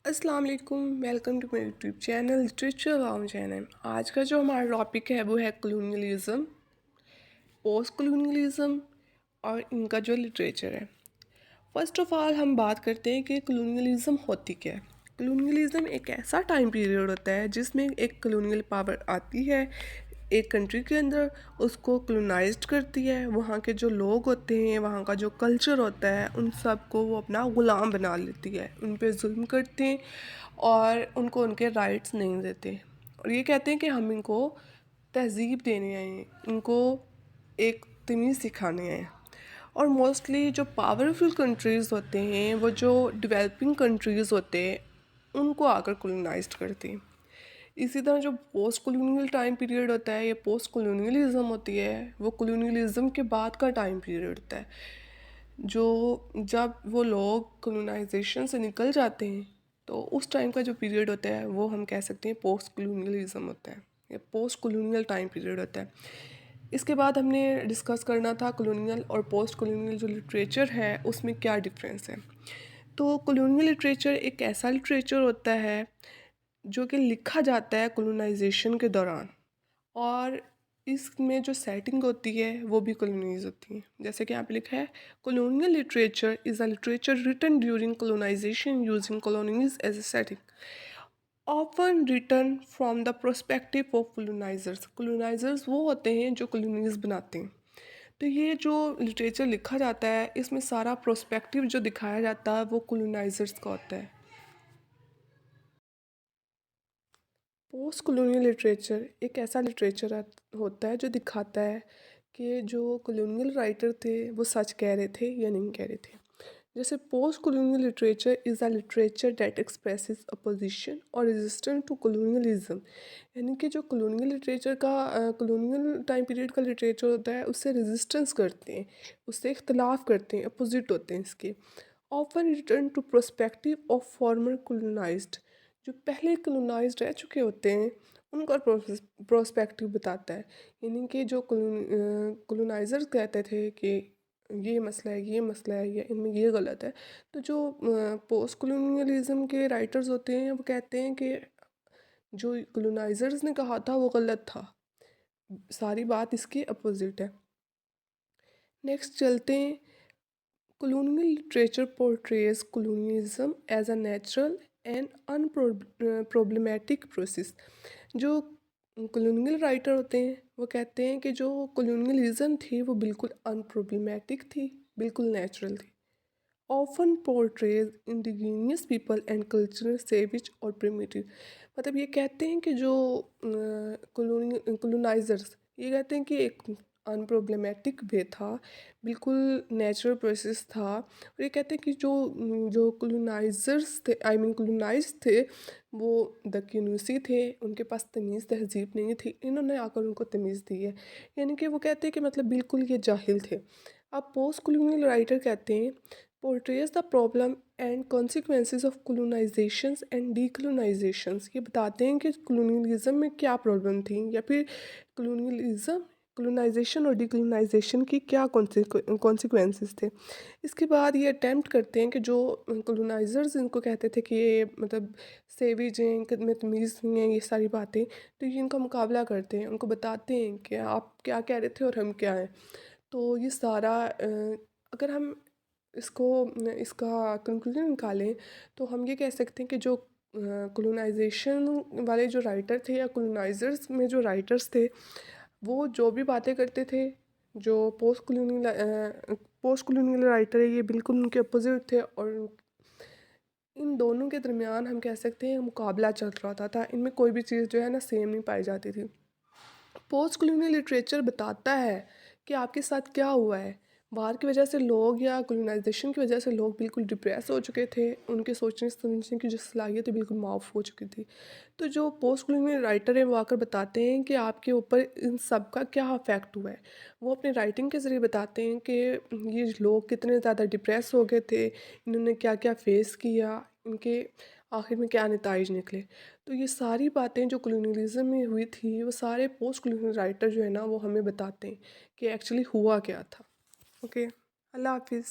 अस्सलाम वालेकुम, welcome to my YouTube channel literature वाम चैनल। आज का जो हमारा टॉपिक है वो है कॉलोनियलिज़म, पोस्ट कॉलोनियलिज़म और इनका जो लिटरेचर है। फर्स्ट ऑफ ऑल हम बात करते हैं कि कॉलोनियलिज़म होती क्या है। कॉलोनियलिज़म एक ऐसा टाइम पीरियड होता है जिसमें एक कॉलोनियल पावर आती है एक कंट्री के अंदर, उसको कॉलोनाइज्ड करती है, वहाँ के जो लोग होते हैं, वहाँ का जो कल्चर होता है, उन सब को वो अपना ग़ुलाम बना लेती है, उन पे जुल्म करते हैं और उनको उनके राइट्स नहीं देते। और ये कहते हैं कि हम इनको तहज़ीब देने आए हैं, इनको एक तमीज़ सिखाने आए हैं। और मोस्टली जो पावरफुल कंट्रीज़ होते हैं, वो जो डेवलपिंग कंट्रीज़ होते हैं, उनको आकर कॉलोनाइज्ड करते हैं। इसी तरह जो पोस्ट कॉलोनियल टाइम पीरियड होता है या पोस्ट कॉलोनियलिज़म होती है, वो कॉलोनियलिज़म के बाद का टाइम पीरियड होता है, जो जब वो लोग कॉलोनाइजेशन से निकल जाते हैं, तो उस टाइम का जो पीरियड होता है वो हम कह सकते हैं पोस्ट कॉलोनियलिज़म होता है या पोस्ट कॉलोनियल टाइम पीरियड होता है। इसके बाद हमने डिस्कस करना था कॉलोनियल और पोस्ट कॉलोनियल जो लिटरेचर है उसमें क्या डिफरेंस है। तो कॉलोनियल लिटरेचर एक ऐसा लिटरेचर होता है जो कि लिखा जाता है कॉलोनाइजेशन के दौरान, और इसमें जो सेटिंग होती है वो भी कॉलोनीज होती है। जैसे कि यहाँ पे लिखा है, colonial literature is a literature written during colonization using colonies as a setting, often written from the perspective of colonizers। colonizers वो होते हैं जो कॉलोनीज बनाते हैं। तो ये जो लिटरेचर लिखा जाता है इसमें सारा प्रोस्पेक्टिव जो दिखाया जाता है वो कॉलोनाइजर्स का होता है। पोस्ट कॉलोनियल लिटरेचर एक ऐसा लिटरेचर होता है जो दिखाता है कि जो कॉलोनियल राइटर थे वो सच कह रहे थे या नहीं कह रहे थे। जैसे post colonial literature is a literature that expresses opposition और रेजिस्टेंस टू कॉलोनियलिज्म। यानी कि जो कॉलोनियल लिटरेचर का कॉलोनियल टाइम पीरियड का लिटरेचर होता है उससे रेजिस्टेंस करते हैं, उससे इख्तलाफ करते हैं, अपोजिट होते हैं इसके। Often return to prospective of former colonized, जो पहले कॉलोनाइज्ड रह चुके होते हैं उनका प्रोस्पेक्टिव बताता है। यानी कि जो कॉलोनाइजर्स कहते थे कि ये मसला है, ये मसला है, या इनमें ये गलत है, तो जो पोस्ट कॉलोनियलिज्म के राइटर्स होते हैं वो कहते हैं कि जो कॉलोनाइजर्स ने कहा था वो गलत था, सारी बात इसके अपोजिट है। नेक्स्ट चलते हैं, colonial literature portrays colonialism as a natural and unproblematic process। जो colonial राइटर होते हैं वो कहते हैं कि जो colonialism थी वो बिल्कुल अनप्रॉब्लमेटिक थी, बिल्कुल नेचुरल थी। Often portrays indigenous people and cultural savage और प्रिमिटिव। मतलब ये कहते हैं कि जो कॉलोनाइजर्स ये कहते हैं कि एक अनप्रॉब्लमेटिक वे था, बिल्कुल नेचुरल प्रोसेस था। और ये कहते हैं कि जो जो कॉलोनाइजर्स थे, आई मीन कॉलोनाइज थे, वो दकियानूसी थे, उनके पास तमीज़ तहजीब नहीं थी, इन्होंने आकर उनको तमीज़ दी है। यानी कि वो कहते हैं कि मतलब बिल्कुल ये जाहिल थे। अब पोस्ट कॉलोनियल राइटर कहते हैं portrays the problem and consequences of colonizations and decolonizations। ये बताते हैं कि colonialism में क्या प्रॉब्लम थी, या फिर colonialism colonization और decolonization की क्या consequences थे। इसके बाद ये अटेम्प्ट करते हैं कि जो colonizers इनको कहते थे कि ये मतलब सेविज हैं, इनके में तमीज़ नहीं है, ये सारी बातें, तो ये इनका मुकाबला करते हैं, उनको बताते हैं कि आप क्या कह रहे थे और हम क्या हैं। तो ये सारा अगर हम इसको इसका कंक्लूजन निकालें तो हम ये कह सकते हैं कि जो कॉलोनाइजेशन वाले जो राइटर थे या कॉलोनाइजर्स में जो राइटर्स थे वो जो भी बातें करते थे, जो पोस्ट कॉलोनियल राइटर है ये बिल्कुल उनके अपोजिट थे। और इन दोनों के दरमियान हम कह सकते हैं मुकाबला चल रहा होता था, इनमें कोई भी चीज़ जो है ना सेम नहीं पाई जाती थी। पोस्ट कॉलोनियल लिटरेचर बताता है कि आपके साथ क्या हुआ है। वार की वजह से लोग या कॉलोनाइजेशन की वजह से लोग बिल्कुल डिप्रेस हो चुके थे, उनके सोचने समझने की जो सलाहियत है बिल्कुल माफ हो चुकी थी। तो जो पोस्ट कॉलोनियल राइटर हैं वो आकर बताते हैं कि आपके ऊपर इन सब का क्या अफेक्ट हुआ है। वो अपने राइटिंग के ज़रिए बताते हैं कि ये लोग कितने ज़्यादा डिप्रेस हो गए थे, इन्होंने क्या क्या फेस किया, इनके आखिर में क्या नताइज निकले। तो ये सारी बातें जो कॉलोनियलिज्म में हुई थी वो सारे पोस्ट कॉलोनियल राइटर जो है ना वो हमें बताते हैं कि एक्चुअली हुआ क्या था। ओके, अल्लाह हाफिज़।